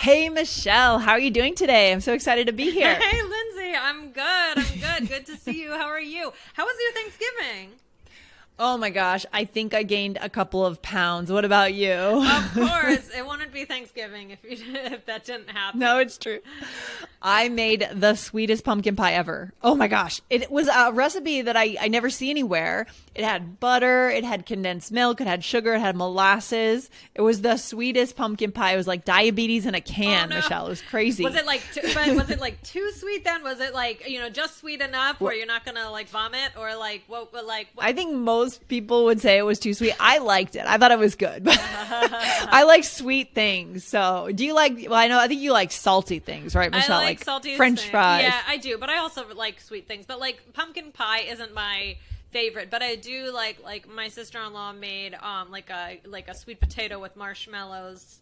Hey, Michelle, how are you doing today? I'm so excited to be here. Hey, Lindsay, I'm good. Good to see you. How are you? How was your Thanksgiving? Oh my gosh, I think I gained a couple of pounds. What about you? Of course, it wouldn't be Thanksgiving if that didn't happen. No, it's true. I made the sweetest pumpkin pie ever. Oh my gosh. It was a recipe that I never see anywhere. It had butter, it had condensed milk, it had sugar, it had molasses. It was the sweetest pumpkin pie. It was like diabetes in a can, no. Michelle. It was crazy. Was it like too sweet then? Was it like, just sweet enough where you're not going to like vomit or like what? I think most people would say it was too sweet. I liked it. I thought it was good. I like sweet things. So do you like, I think you like salty things, right, Michelle? I like salty French things. fries. Yeah, I do. But I also like sweet things. But like pumpkin pie isn't my favorite, but I do like my sister-in-law made like a sweet potato with marshmallows.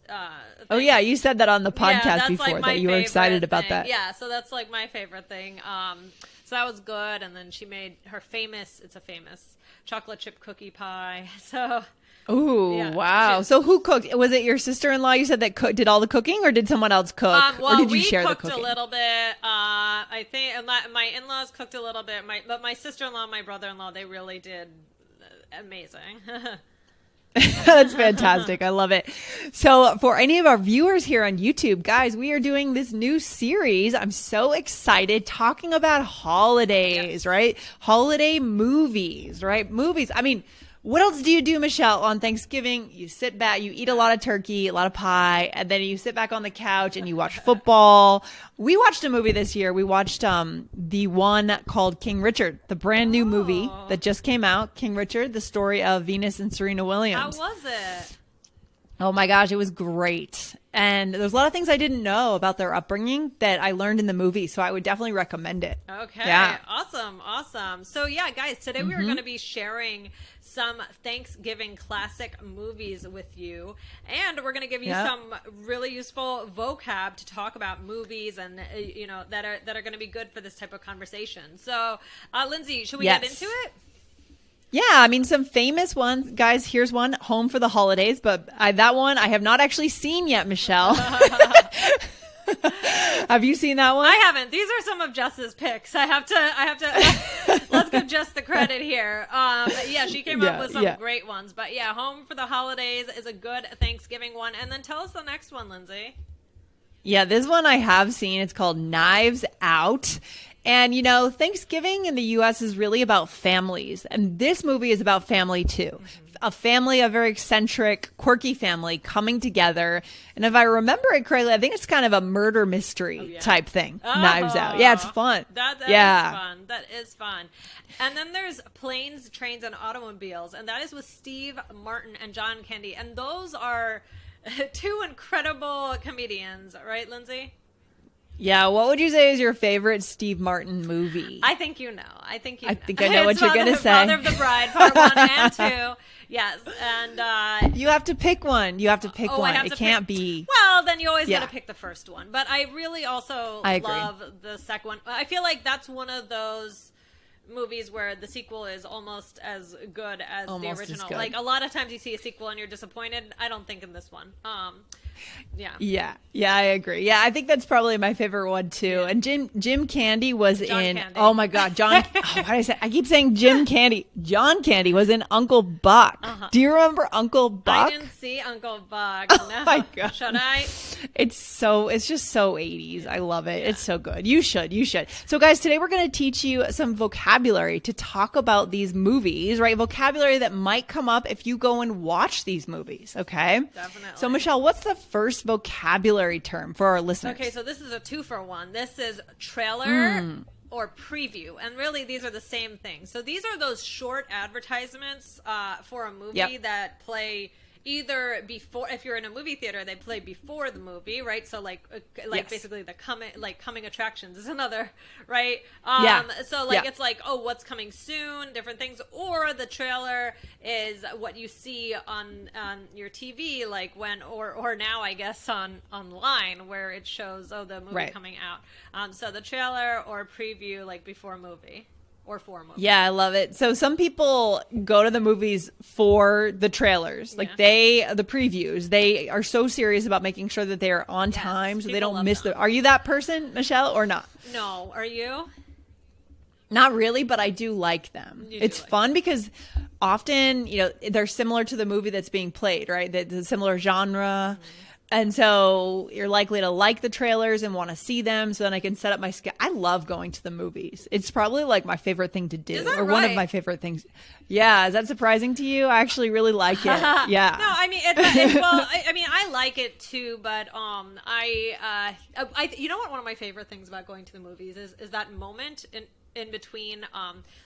Oh yeah, you said that on the podcast before like that you were excited about that. Yeah, so that's like my favorite thing. So that was good, and then she made her famous chocolate chip cookie pie. So ooh, yeah, wow. So who cooked? Was it your sister-in-law you said that did all the cooking, or did someone else cook? Well, or did you share the cooking? We cooked a little bit. I think my in-laws cooked a little bit. But my sister-in-law and my brother-in-law, they really did amazing. That's fantastic. I love it. So for any of our viewers here on YouTube, guys, we are doing this new series. I'm so excited talking about holidays, right? Holiday movies, right? Movies. I mean, what else do you do, Michelle, on Thanksgiving? You sit back, you eat a lot of turkey, a lot of pie, and then you sit back on the couch and you watch football. We watched a movie this year. We watched the one called King Richard, the brand new movie that just came out. King Richard, the story of Venus and Serena Williams. How was it? Oh my gosh, it was great. And there's a lot of things I didn't know about their upbringing that I learned in the movie. So I would definitely recommend it. Okay. Yeah. Awesome. So yeah, guys, today we are going to be sharing some Thanksgiving classic movies with you. And we're going to give you some really useful vocab to talk about movies and, that are going to be good for this type of conversation. So, Lindsay, should we get into it? Yeah, I mean, some famous ones. Guys, here's one, Home for the Holidays, but that one I have not actually seen yet, Michelle. Have you seen that one? I haven't. These are some of Jess's picks. I have to let's give Jess the credit here. Yeah, she came up with some great ones. But yeah, Home for the Holidays is a good Thanksgiving one. And then tell us the next one, Lindsay. Yeah, this one I have seen. It's called Knives Out. And, Thanksgiving in the U.S. is really about families. And this movie is about family, too. Mm-hmm. A family, a very eccentric, quirky family coming together. And if I remember it correctly, I think it's kind of a murder mystery type thing. Knives Out. Yeah, it's fun. That is fun. That is fun. And then there's Planes, Trains, and Automobiles. And that is with Steve Martin and John Candy. And those are two incredible comedians. Right, Lindsay? Yeah, what would you say is your favorite Steve Martin movie? I think you know. I think I know what you're going to say. Father of the Bride, part 1 and 2. Yes, and you have to pick one. You have to pick one. It can't be. Well, then you always got to pick the first one. But I really also love the second one. I feel like that's one of those movies where the sequel is almost as good as the original. Like a lot of times you see a sequel and you're disappointed. I don't think in this one. Yeah, I agree. Yeah, I think that's probably my favorite one too. Yeah. And Jim Candy was Candy. Oh my God, John. I keep saying Jim Candy. John Candy was in Uncle Buck. Do you remember Uncle Buck? I didn't see Uncle Buck. Oh my God. Should I? It's just so 80s. I love it. Yeah. It's so good. You should. So guys, today we're going to teach you some vocabulary to talk about these movies, right? Vocabulary that might come up if you go and watch these movies. Okay. Definitely. So Michelle, what's the first vocabulary term for our listeners? Okay, so this is a 2-for-1. This is trailer or preview, and really these are the same thing. So these are those short advertisements for a movie that play either before, if you're in a movie theater, they play before the movie, right? So like basically the coming attractions is another, right? So it's like, oh, what's coming soon, different things, or the trailer is what you see on your TV, like when or now I guess online where it shows the movie coming out. So the trailer or preview like before movie. or for a movie. Yeah, I love it. So some people go to the movies for the trailers, like the previews. They are so serious about making sure that they are on time, so they don't miss the. Are you that person, Michelle, or not? No, are you? Not really, but I do like them. It's fun because often, they're similar to the movie that's being played, right? The similar genre. Mm-hmm. And so you're likely to like the trailers and want to see them. So then I can set up my schedule. I love going to the movies. It's probably like my favorite thing to do. Is that or right? One of my favorite things. Yeah. Is that surprising to you? I actually really like it. Yeah. No, I mean, I like it too, but you know what? One of my favorite things about going to the movies is that moment in between,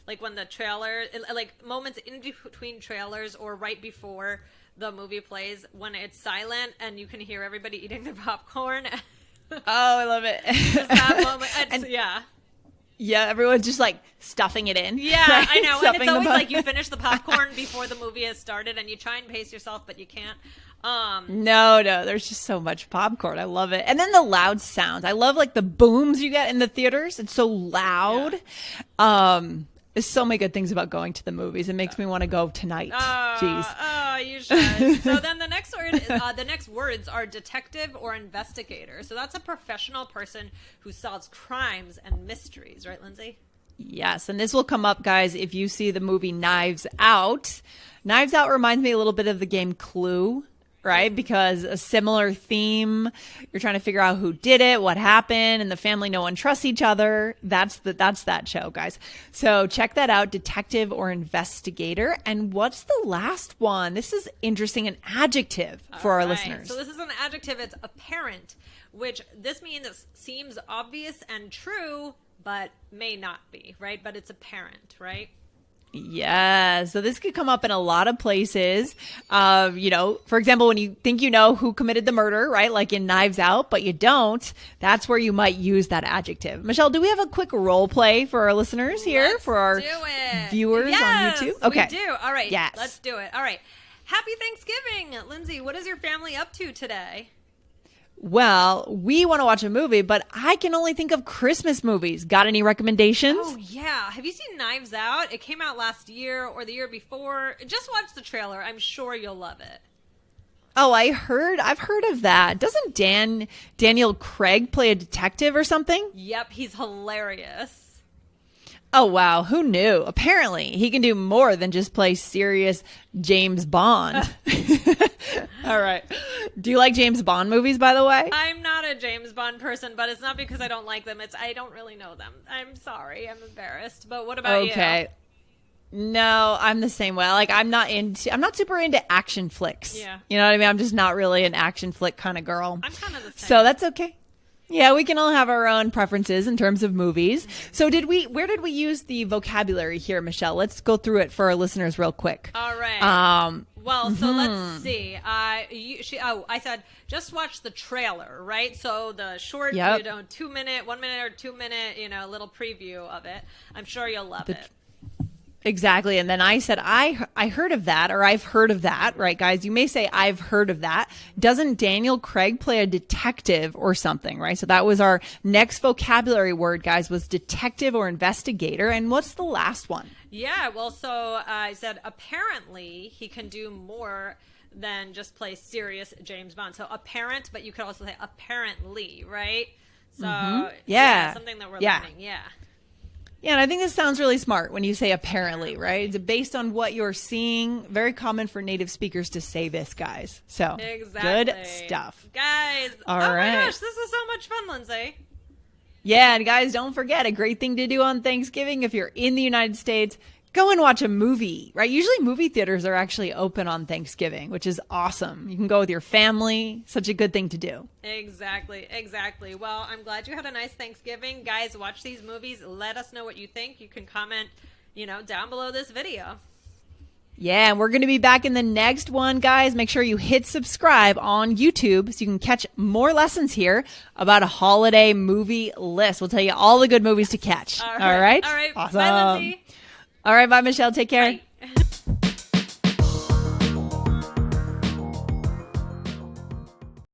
like when the trailer, like moments in between trailers or right before the movie plays, when it's silent and you can hear everybody eating their popcorn. Oh, I love it. Just that moment. Yeah, everyone's just like stuffing it in. Yeah, right? I know. And it's always like you finish the popcorn before the movie has started and you try and pace yourself, but you can't. No, there's just so much popcorn. I love it. And then the loud sounds. I love like the booms you get in the theaters. It's so loud. Yeah. There's so many good things about going to the movies. It makes me want to go tonight. Jeez. Oh, you should. So then the next words are detective or investigator. So that's a professional person who solves crimes and mysteries, right, Lindsay? Yes, and this will come up, guys, if you see the movie Knives Out. Knives Out reminds me a little bit of the game Clue. Right? Because a similar theme, you're trying to figure out who did it, what happened, and the family, no one trusts each other. That's that show, guys. So check that out, detective or investigator. And what's the last one? This is interesting, an adjective for our listeners. So this is an adjective, it's apparent, which this means it seems obvious and true, but may not be, right? But it's apparent, right? Yeah, so this could come up in a lot of places. For example, when you think you know who committed the murder, right? Like in Knives Out, but you don't, that's where you might use that adjective. Michelle, do we have a quick role play for our listeners here, for our viewers on YouTube? Okay. We do. All right. Yes. Let's do it. All right. Happy Thanksgiving, Lindsay. What is your family up to today? Well, we want to watch a movie, but I can only think of Christmas movies. Got any recommendations? Oh, yeah. Have you seen Knives Out? It came out last year or the year before. Just watch the trailer. I'm sure you'll love it. Oh, I've heard of that. Doesn't Daniel Craig play a detective or something? Yep, he's hilarious. Oh, wow. Who knew? Apparently, he can do more than just play serious James Bond. All right. Do you like James Bond movies, by the way? I'm not a James Bond person, but it's not because I don't like them. It's I don't really know them. I'm sorry. I'm embarrassed. But what about you? Okay. No, I'm the same way. Like, I'm not super into action flicks. Yeah. You know what I mean? I'm just not really an action flick kind of girl. I'm kind of the same. So that's okay. Yeah, we can all have our own preferences in terms of movies. So where did we use the vocabulary here, Michelle? Let's go through it for our listeners real quick. All right. So let's see. I said just watch the trailer, right? So the short, 1 minute or 2 minute, little preview of it. I'm sure you'll love it. Exactly. And then I said, I heard of that, or I've heard of that, right, guys? You may say, I've heard of that. Doesn't Daniel Craig play a detective or something, right? So that was our next vocabulary word, guys, was detective or investigator. And what's the last one? Yeah, well, so I said, apparently he can do more than just play serious James Bond. So apparent, but you could also say apparently, right? So something that we're learning. Yeah. Yeah, and I think this sounds really smart when you say apparently, right? It's based on what you're seeing. Very common for native speakers to say this, guys. So, Good stuff. Guys, All right. my gosh, this is so much fun, Lindsay. Yeah, and guys, don't forget, a great thing to do on Thanksgiving if you're in the United States, go and watch a movie, right? Usually movie theaters are actually open on Thanksgiving, which is awesome. You can go with your family. Such a good thing to do. Exactly. Well, I'm glad you had a nice Thanksgiving. Guys, watch these movies. Let us know what you think. You can comment, down below this video. Yeah, and we're going to be back in the next one, guys. Make sure you hit subscribe on YouTube so you can catch more lessons here about a holiday movie list. We'll tell you all the good movies to catch. All right? All right. Awesome. Bye, Lindsay. All right. Bye, Michelle. Take care. Bye.